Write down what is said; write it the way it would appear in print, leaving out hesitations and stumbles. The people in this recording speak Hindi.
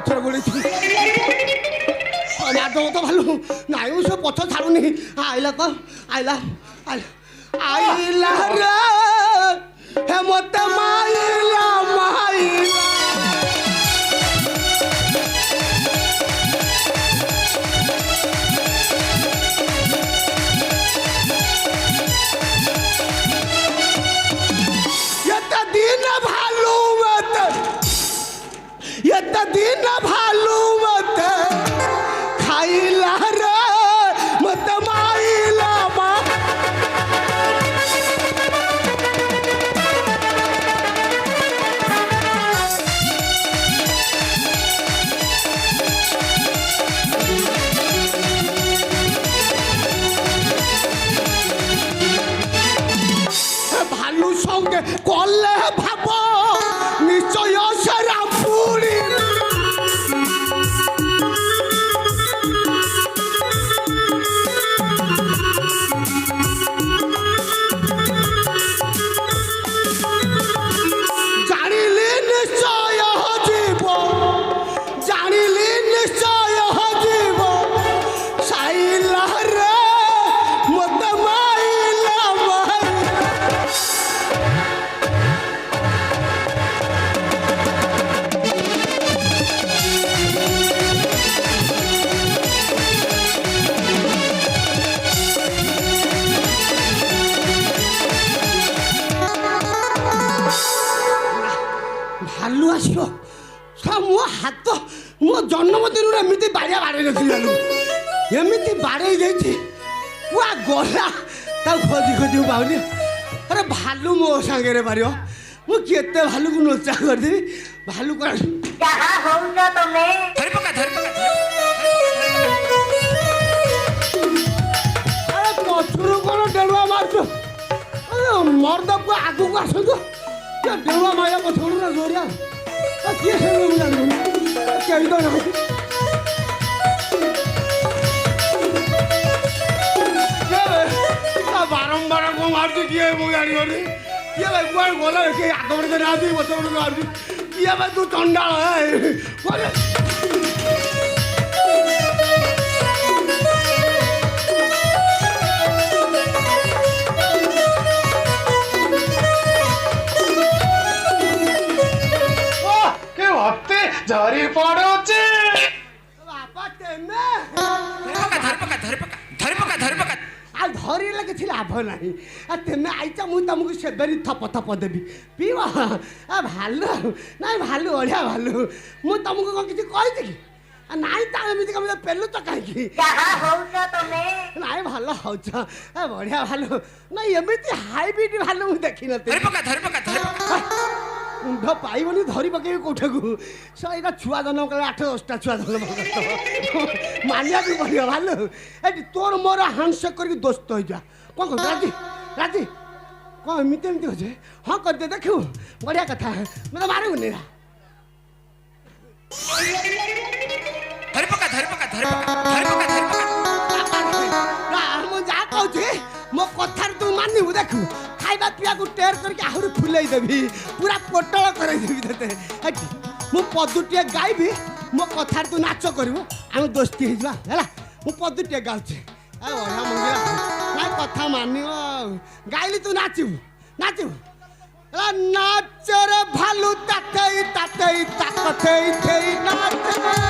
ପଛରେ ଗୋଳେଇଛି ମାରିଦେବ ତ ଭାଲୁ ନାଇଁ ମୁଁ ସେ ପଛ ଛାଡ଼ୁନି ଆଇଲା କଣ ଆଇଲା ଆଇଲା ରେ ହେ ମତେ ମାଇଲା ମାଇଲା दिन भालू मत खाइला रे मत माइला मा भालू संगे कले भाब निश्चय सेरा पूरी भालू आसो मो हाथ मो जन्मदिन एमती बाड़िया बाड़े रखी एमती बाड़े पुआ गला खोजी खोजी पाऊनी अरे भालू मो सांगे पार मुझे भालू को नोचा करदेवी भालू कर पछरू कौन डेलुआ मार्च मर्द को आगू को आस डेलुआ माया पछरू ना जोरिया किए कहीं तो ना बारंबार को मार्च किए मुझे जानी किए भाई कुआर गला के आगमन के ना दी बच्चों को मार्च किए भाई तू चंडाल है झरी पड़ोचे बापा तेमे आ धरी लगे छी लाभ नहीं आ तेमे आइचा मु तुमको सेबेरी थप थप देबी पीवा आ भालू नहीं भालू ओढ़िया भालू मु तुमको को किछि कहि दे आ नाही ता एमिति कम पेलु तो काहे की कहा होउछ तमे नाही भालो होउछ आ बढ़िया भालू नहीं एमिति हाइब्रिड भालू मु देखि नते धरी पका मुंड पाइबनी धरी पके कोठे को सईटा छुआ जन्म कले 8-10टा छुआ जन्म मानिया भी पड़ियो भालू ए तोर मोर हैंडशेक करके दोस्त हो जा कौन कर राजी राजी कौन एमती एमती हो जाए हाँ कर दे देखू बढ़िया कथा है मैं तो मारे नहीं रहा मुझे जा कहूँ मो कथार तू मानू देखू खाइबा पिया को टेर करके आहुरी फुलाई देबी पूरा पोटल कर देबी तते मु पदुटिए गाइबी मो कथार तू नाच करिवो हम दोस्ती हे जवा हैला मु पदुटिए गाउछे आ ओया मंगला ना कथा मानियो गाइली तू नाचिबू नाचिबू ला नाच रे भालू तातई तातई ताकतई थई नाच